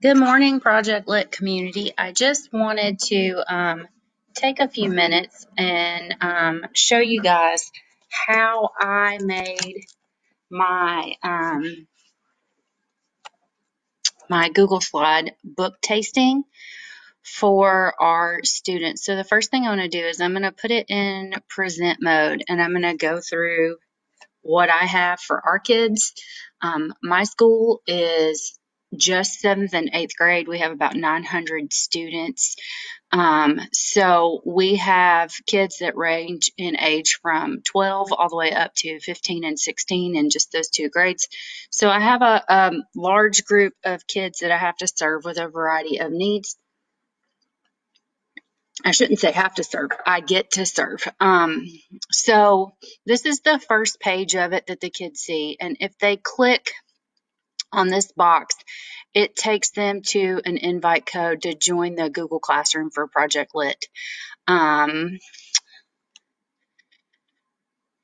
Good morning, Project Lit community. I just wanted to take a few minutes and show you guys how I made my my Google Slide book tasting for our students. So the first thing I'm going to do is I'm going to put it in present mode, and I'm going to go through what I have for our kids. My school is just 7th and 8th grade. We have about 900 students. So we have kids that range in age from 12 all the way up to 15 and 16 in just those two grades. So I have a large group of kids that I have to serve with a variety of needs. I shouldn't say have to serve. I get to serve. So this is the first page of it that the kids see. And if they click on this box, it takes them to an invite code to join the Google Classroom for Project Lit.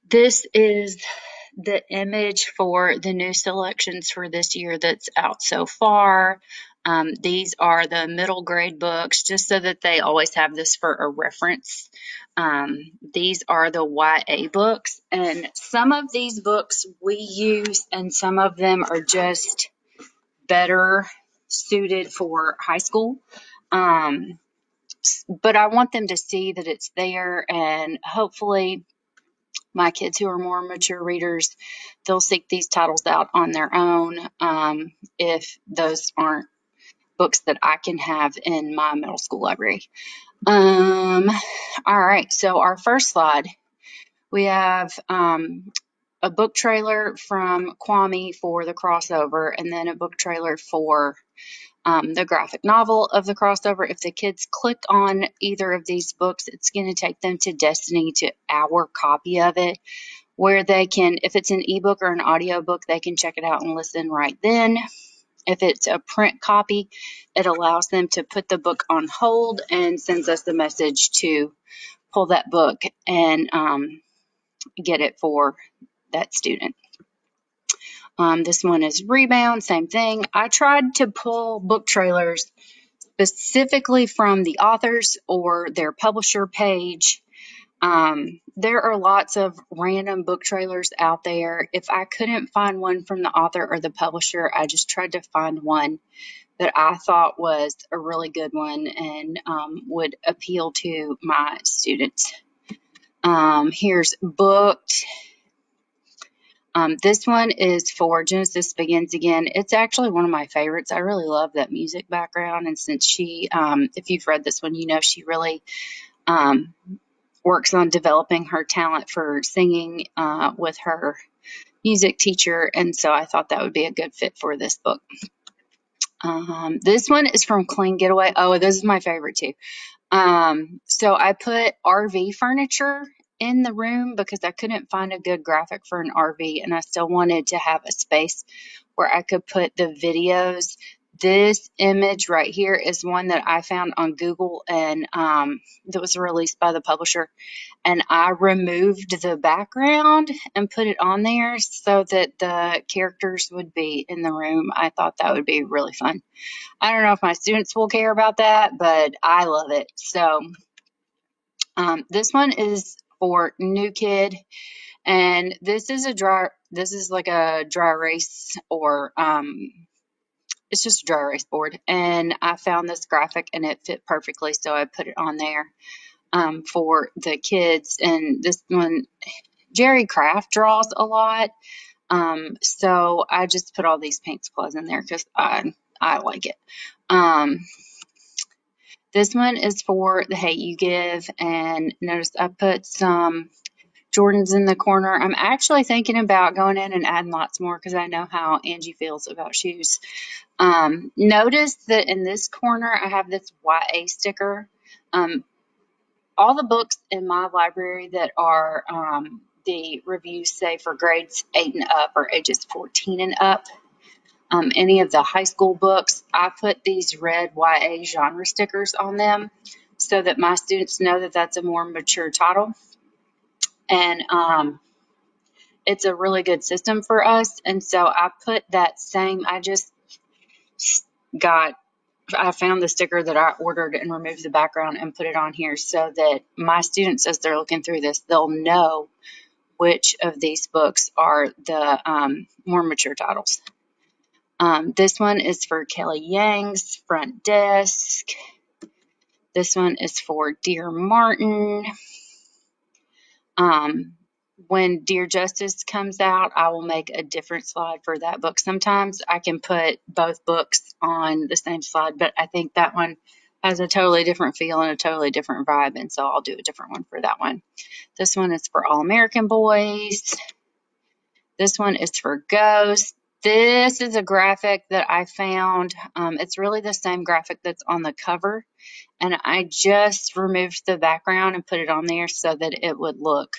This is the image for the new selections for this year that's out so far. These are the middle grade books, just so that they always have this for a reference. These are the YA books, and some of these books we use, and some of them are just better suited for high school. But I want them to see that it's there, and hopefully my kids who are more mature readers, they'll seek these titles out on their own if those aren't books that I can have in my middle school library. All right, so our first slide, we have a book trailer from Kwame for the crossover, and then a book trailer for the graphic novel of the crossover. If the kids click on either of these books, it's going to take them to Destiny, to our copy of it, where they can, if it's an ebook or an audio book, they can check it out and listen right then. If it's a print copy, it allows them to put the book on hold and sends us the message to pull that book and get it for that student. This one is Rebound, same thing. I tried to pull book trailers specifically from the authors or their publisher page. There are lots of random book trailers out there. If I couldn't find one from the author or the publisher, I just tried to find one that I thought was a really good one and would appeal to my students. Here's Booked. This one is for Genesis Begins Again. It's actually one of my favorites. I really love that music background, and since she, if you've read this one, you know she really works on developing her talent for singing with her music teacher, and so I thought that would be a good fit for this book. This one is from Clean Getaway. Oh, this is my favorite too. So I put RV furniture in the room because I couldn't find a good graphic for an RV, and I still wanted to have a space where I could put the videos. This image right here is one that I found on Google, and that was released by the publisher, and I removed the background and put it on there so that the characters would be in the room. I thought that would be really fun. I don't know if my students will care about that, but I love it. So this one is for New Kid, and this is like a dry erase, or it's just a dry erase board, and I found this graphic and it fit perfectly, so I put it on there for the kids. And this one, Jerry Craft draws a lot, so I just put all these paint supplies in there because I like it. This one is for the Hate U Give, and notice I put some Jordans in the corner. I'm actually thinking about going in and adding lots more because I know how Angie feels about shoes. Notice that in this corner I have this YA sticker. All the books in my library that are the reviews say for grades 8 and up, or ages 14 and up. Any of the high school books, I put these red YA genre stickers on them so that my students know that that's a more mature title. And it's a really good system for us. And so I put that same, I just got I found the sticker that I ordered and removed the background and put it on here so that my students, as they're looking through this, they'll know which of these books are the more mature titles. This one is for Kelly Yang's Front Desk. This one is for Dear Martin. When Dear Justice comes out, I will make a different slide for that book. Sometimes I can put both books on the same slide, but I think that one has a totally different feel and a totally different vibe, and so I'll do a different one for that one. This one is for All American Boys. This one is for Ghost. This is a graphic that I found. It's really the same graphic that's on the cover, and I just removed the background and put it on there so that it would look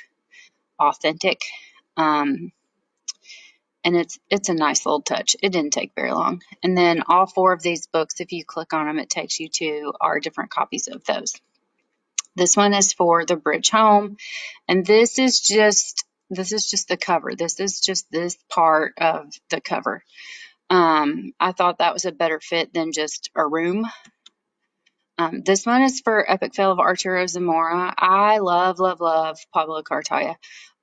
authentic. And it's a nice little touch. It didn't take very long. And then all 4 of these books, if you click on them, it takes you to our different copies of those. This one is for The Bridge Home, and this is just the cover. This is just this part of the cover. I thought that was a better fit than just a room. This one is for Epic Fail of Arturo Zamora. I love Pablo Cartaya.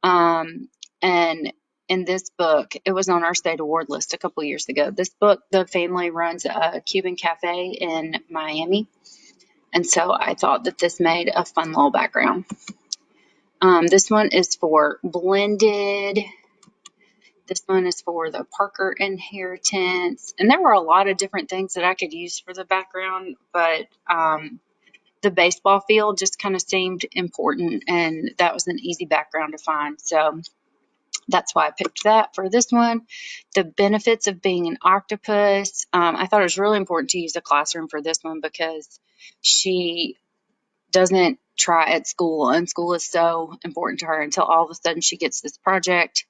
And in this book, it was on our state award list a couple years ago. This book, the family runs a Cuban cafe in Miami. And so I thought that this made a fun little background. This one is for Blended. This one is for the Parker Inheritance. And there were a lot of different things that I could use for the background, but the baseball field just kind of seemed important, and that was an easy background to find. So that's why I picked that for this one. The Benefits of Being an Octopus. I thought it was really important to use a classroom for this one because she doesn't try at school, and school is so important to her until all of a sudden she gets this project.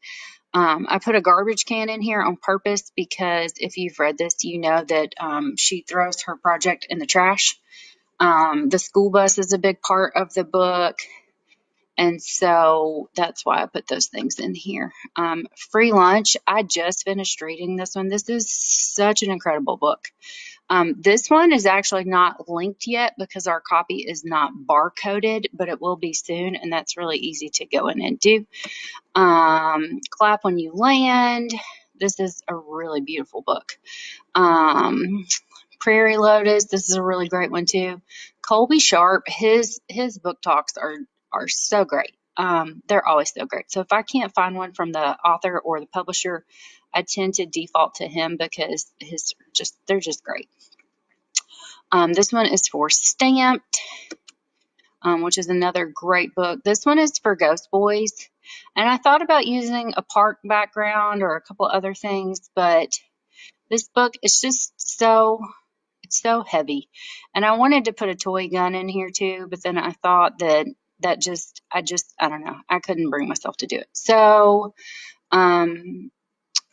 I put a garbage can in here on purpose because if you've read this, you know that she throws her project in the trash. The school bus is a big part of the book. And so that's why I put those things in here. Free Lunch. I just finished reading this one. This is such an incredible book. This one is actually not linked yet because our copy is not barcoded, but it will be soon, and that's really easy to go in and do. Clap When You Land. This is a really beautiful book. Prairie Lotus. This is a really great one too. Colby Sharp. His book talks are so great. They're always so great. So if I can't find one from the author or the publisher, I tend to default to him because they're just great. This one is for Stamped, which is another great book. This one is for Ghost Boys, and I thought about using a park background or a couple other things, but this book is just it's so heavy, and I wanted to put a toy gun in here too, but then I thought I don't know, I couldn't bring myself to do it. So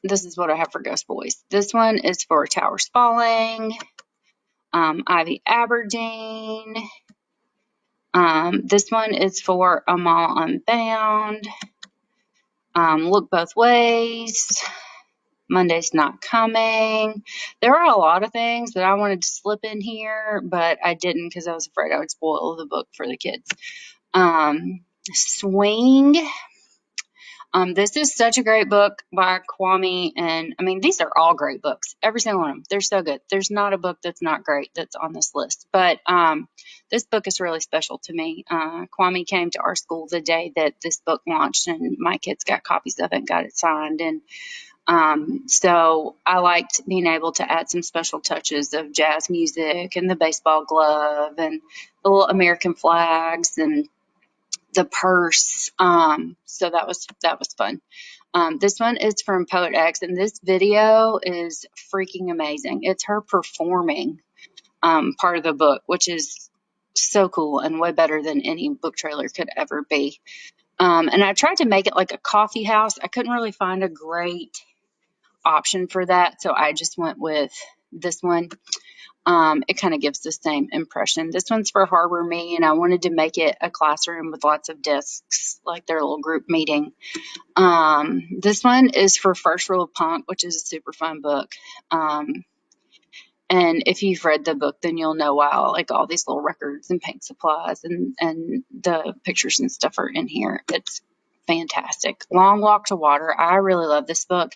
this is what I have for Ghost Boys. This one is for Towers Falling, Ivy Aberdeen. This one is for Amal Unbound, Look Both Ways, Monday's Not Coming. There are a lot of things that I wanted to slip in here, but I didn't because I was afraid I would spoil the book for the kids. Swing. This is such a great book by Kwame, and I mean, these are all great books. Every single one of them. They're so good. There's not a book that's not great that's on this list, but this book is really special to me. Kwame came to our school the day that this book launched, and my kids got copies of it and got it signed, and so I liked being able to add some special touches of jazz music and the baseball glove and the little American flags and the purse. So that was fun. This one is from Poet X, and this video is freaking amazing. It's her performing part of the book, which is so cool and way better than any book trailer could ever be. And I tried to make it like a coffee house. I couldn't really find a great option for that, so I just went with this one. It kind of gives the same impression. This one's for Harbor Me, and I wanted to make it a classroom with lots of desks, like their little group meeting. This one is for First Rule of Punk, which is a super fun book. And if you've read the book, then you'll know why like all these little records and paint supplies and the pictures and stuff are in here. It's fantastic. Long Walk to Water. I really love this book.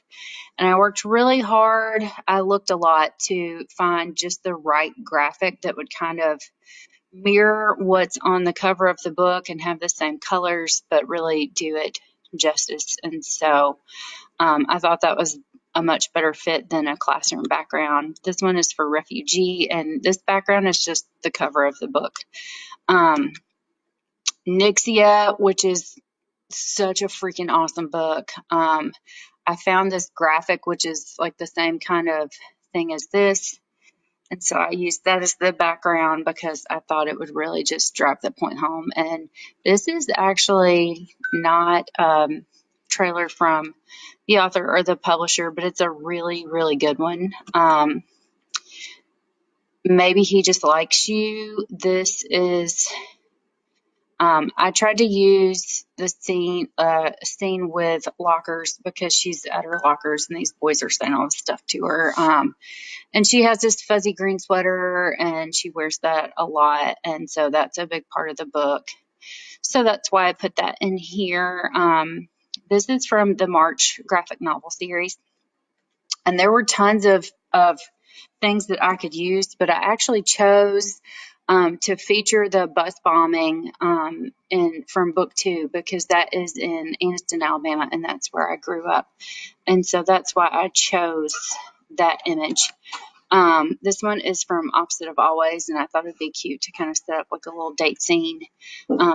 And I worked really hard. I looked a lot to find just the right graphic that would kind of mirror what's on the cover of the book and have the same colors, but really do it justice. And so I thought that was a much better fit than a classroom background. This one is for refugee, and this background is just the cover of the book. Nixia, which is such a freaking awesome book. I found this graphic, which is like the same kind of thing as this. And so I used that as the background because I thought it would really just drive the point home. And this is actually not trailer from the author or the publisher, but it's a really, really good one. Maybe He Just Likes You. This is, I tried to use the scene with lockers because she's at her lockers and these boys are saying all this stuff to her. And she has this fuzzy green sweater and she wears that a lot. And so that's a big part of the book. So that's why I put that in here. This is from the March graphic novel series. And there were tons of things that I could use, but I actually chose to feature the bus bombing from book 2 because that is in Anniston, Alabama, and that's where I grew up. And so that's why I chose that image. This one is from Opposite of Always, and I thought it'd be cute to kind of set up like a little date scene.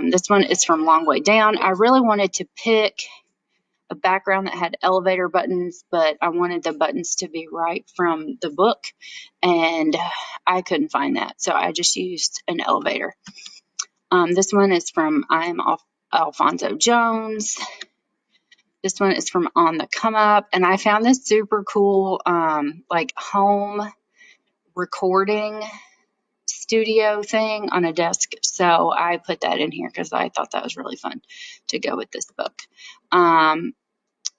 This one is from Long Way Down. I really wanted to pick a background that had elevator buttons, but I wanted the buttons to be right from the book, and I couldn't find that, so I just used an elevator. This one is from I Am Alfonso Jones. This one is from On the Come Up, and I found this super cool like home recording studio thing on a desk, so I put that in here because I thought that was really fun to go with this book.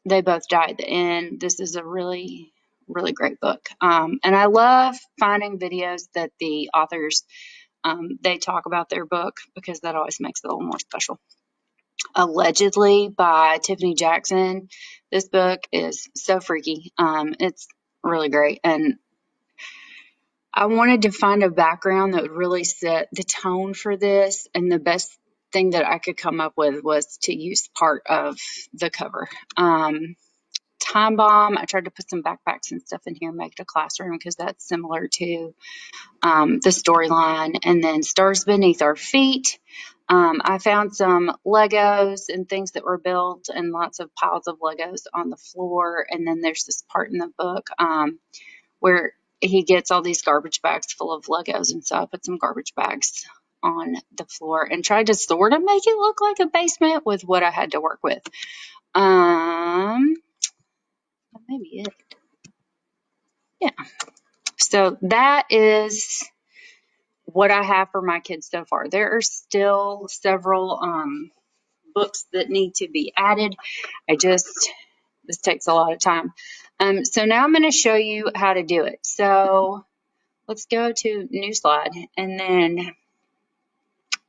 They both die at the end. This is a really, really great book. And I love finding videos that the authors, they talk about their book because that always makes it a little more special. Allegedly by Tiffany Jackson. This book is so freaky. It's really great. And I wanted to find a background that would really set the tone for this. And the best thing that I could come up with was to use part of the cover. Time Bomb, I tried to put some backpacks and stuff in here and make it a classroom because that's similar to the storyline. And then Stars Beneath Our Feet. I found some Legos and things that were built and lots of piles of Legos on the floor. And then there's this part in the book where he gets all these garbage bags full of Legos. And so I put some garbage bags on the floor and tried to sort of make it look like a basement with what I had to work with. Maybe it. Yeah. So that is what I have for my kids so far. There are still several books that need to be added. This takes a lot of time. So now I'm going to show you how to do it. So let's go to new slide and then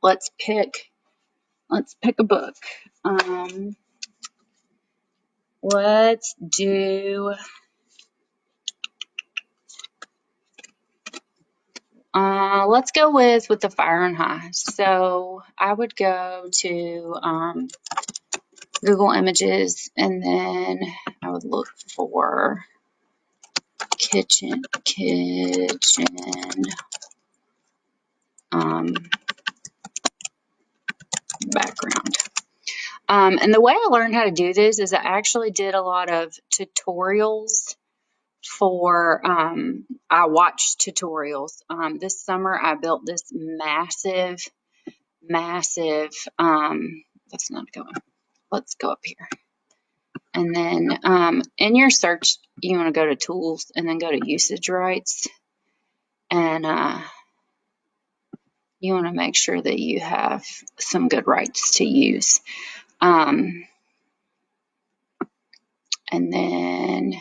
let's pick a book. Let's do let's go with the Fire on High. So I would go to Google Images and then I would look for kitchen background. And the way I learned how to do this is I actually did a lot of tutorials for, I watched tutorials. This summer I built this massive, that's not going. Let's go up here. And then in your search, you want to go to tools and then go to usage rights. And you want to make sure that you have some good rights to use. And then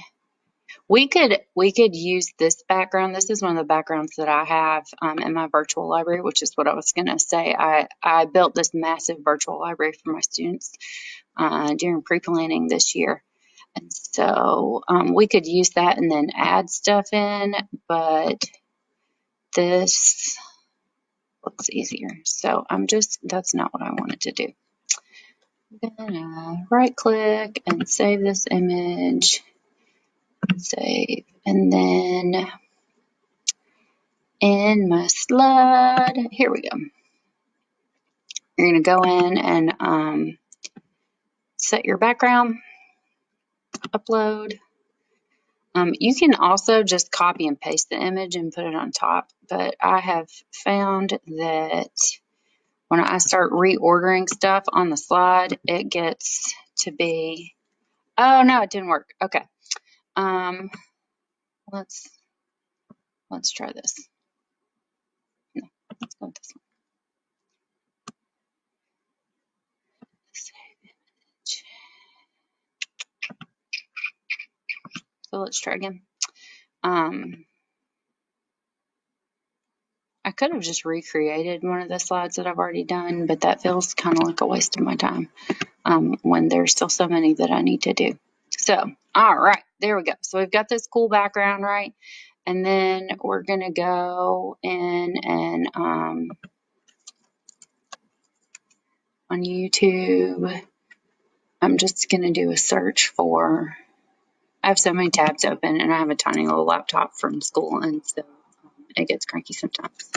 We could use this background. This is one of the backgrounds that I have in my virtual library, which is what I was going to say. I built this massive virtual library for my students during pre-planning this year. And so we could use that and then add stuff in, but this looks easier. So that's not what I wanted to do. I'm gonna right click and save this image. Save, and then in my slide, here we go. You're going to go in and set your background, upload. You can also just copy and paste the image and put it on top, but I have found that when I start reordering stuff on the slide, it gets to be, oh no, it didn't work. Okay. Let's try this. No, let's go with this one. Save image. So let's try again. I could have just recreated one of the slides that I've already done, but that feels kind of like a waste of my time when there's still so many that I need to do. So, all right, there we go. So we've got this cool background, right? And then we're going to go in and on YouTube, I'm just going to do a search for, I have so many tabs open and I have a tiny little laptop from school, and so it gets cranky sometimes.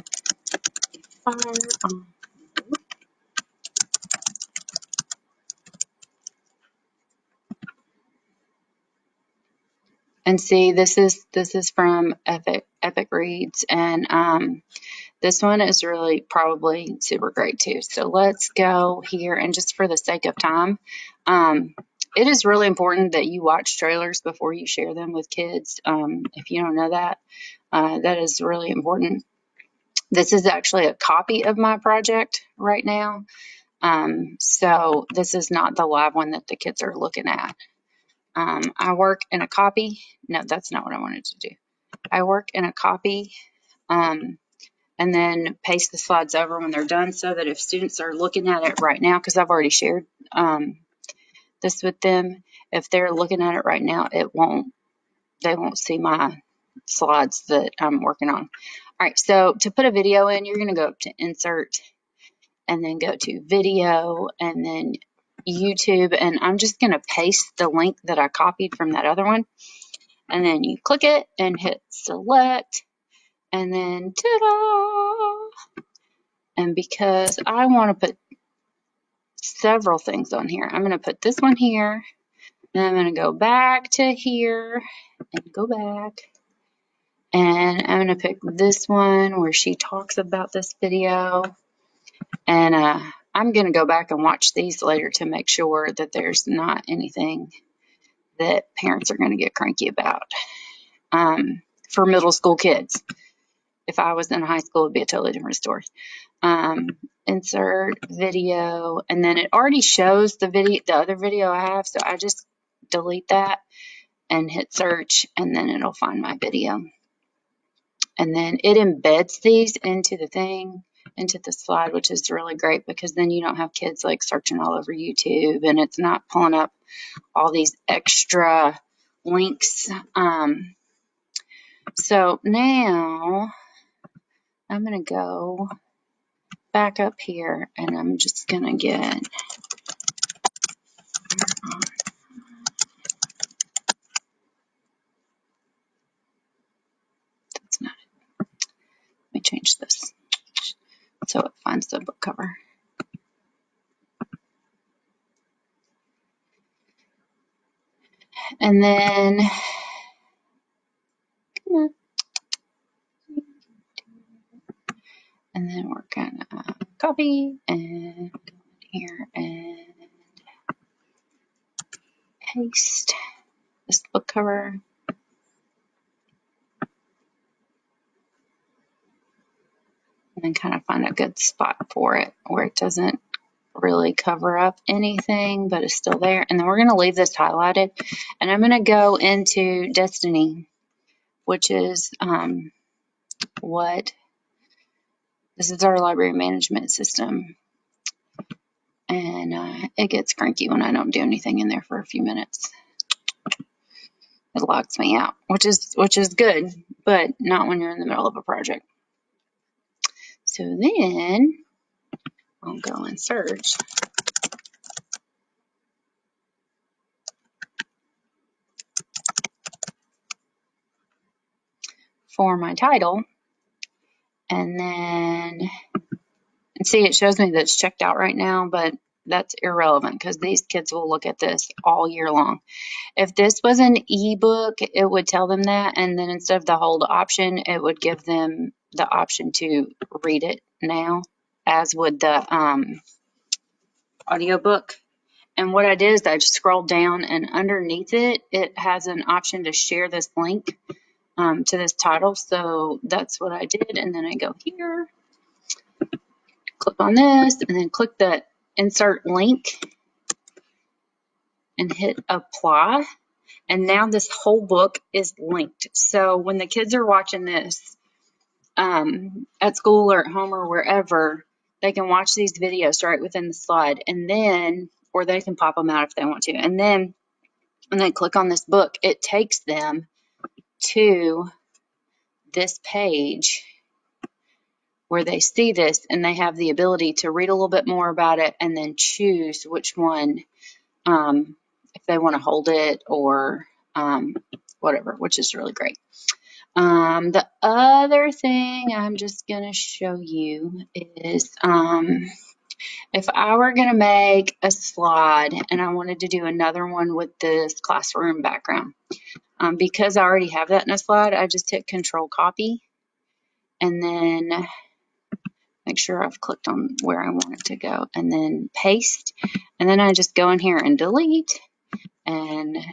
And see, this is from Epic Reads, and this one is really probably super great too. So let's go here, and just for the sake of time, it is really important that you watch trailers before you share them with kids. If you don't know that, that is really important. This is actually a copy of my project right now. So this is not the live one that the kids are looking at. I work in a copy. No, that's not what I wanted to do. I work in a copy and then paste the slides over when they're done, so that if students are looking at it right now, because I've already shared this with them, if they're looking at it right now, they won't see my slides that I'm working on. All right, so to put a video in, you're going to go up to Insert and then go to Video and then YouTube, and I'm just going to paste the link that I copied from that other one, and then you click it and hit Select, and then ta-da! And because I want to put several things on here, I'm going to put this one here, and I'm going to go back to here and go back, and I'm going to pick this one where she talks about this video, and I'm going to go back and watch these later to make sure that there's not anything that parents are going to get cranky about for middle school kids. If I was in high school, it would be a totally different story. Insert video, and then it already shows the other video I have, so I just delete that and hit search, and then it'll find my video. And then it embeds these into the slide, which is really great, because then you don't have kids like searching all over YouTube and it's not pulling up all these extra links. So now I'm going to go back up here, and I'm just going to get that's not it. Let me change this so it finds the book cover. And then come on. And then we're going to copy and go in here and paste this book cover. And then kind of find a good spot for it where it doesn't really cover up anything, but it's still there. And then we're going to leave this highlighted, and I'm going to go into Destiny, which is this is our library management system. And it gets cranky when I don't do anything in there for a few minutes. It locks me out, which is good, but not when you're in the middle of a project. So then I'll go and search for my title, and then see, it shows me that it's checked out right now, but that's irrelevant because these kids will look at this all year long. If this was an ebook, it would tell them that, and then instead of the hold option, it would give them the option to read it now, as would the audiobook. And what I did is I just scrolled down, and underneath it, it has an option to share this link to this title. So that's what I did, and then I go here, click on this, and then click the insert link and hit apply. And now this whole book is linked. So when the kids are watching this at school or at home or wherever, they can watch these videos right within the slide, and then, or they can pop them out if they want to. And then when they click on this book, it takes them to this page where they see this, and they have the ability to read a little bit more about it and then choose which one, if they want to hold it or whatever, which is really great. The other thing I'm just going to show you is if I were going to make a slide and I wanted to do another one with this classroom background, because I already have that in a slide, I just hit Control Copy and then make sure I've clicked on where I want it to go, and then paste. And then I just go in here and delete, and I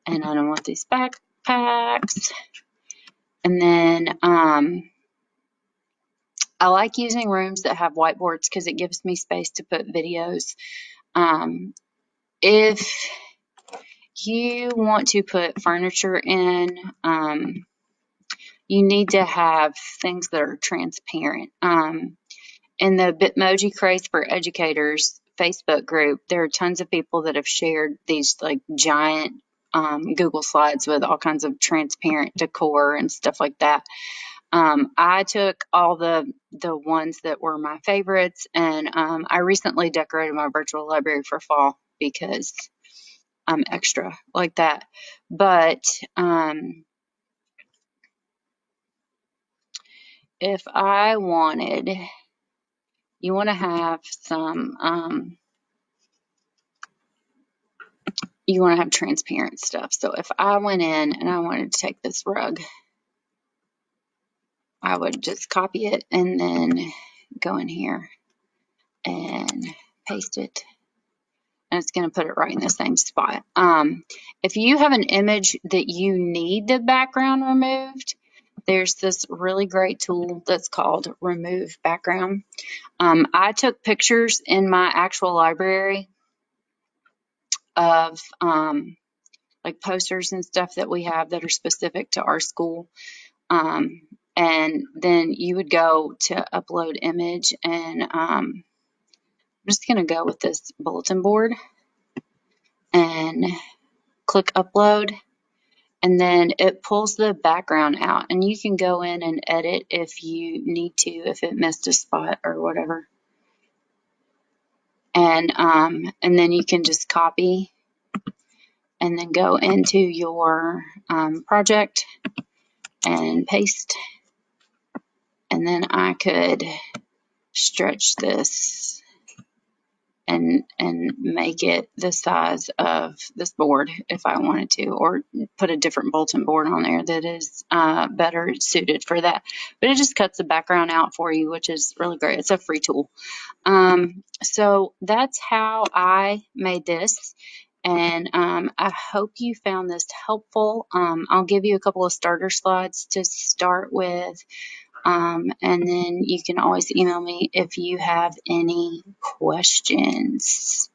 don't want these backpacks. And then I like using rooms that have whiteboards because it gives me space to put videos. If you want to put furniture in, you need to have things that are transparent. In the Bitmoji Craze for Educators Facebook group, there are tons of people that have shared these like giant Google Slides with all kinds of transparent decor and stuff like that. I took all the ones that were my favorites, and I recently decorated my virtual library for fall because I'm extra like that. But if I wanted, you want to have some, you want to have transparent stuff. So if I went in and I wanted to take this rug, I would just copy it and then go in here and paste it. And it's going to put it right in the same spot. If you have an image that you need the background removed, there's this really great tool that's called Remove Background. I took pictures in my actual library of like posters and stuff that we have that are specific to our school. And then you would go to upload image, and I'm just going to go with this bulletin board and click upload, and then it pulls the background out, and you can go in and edit if you need to, if it missed a spot or whatever. And then you can just copy and then go into your project and paste. And then I could stretch this and make it the size of this board if I wanted to, or put a different bulletin board on there that is better suited for that. But it just cuts the background out for you, which is really great. It's a free tool. So that's how I made this. And I hope you found this helpful. I'll give you a couple of starter slides to start with And then you can always email me if you have any questions.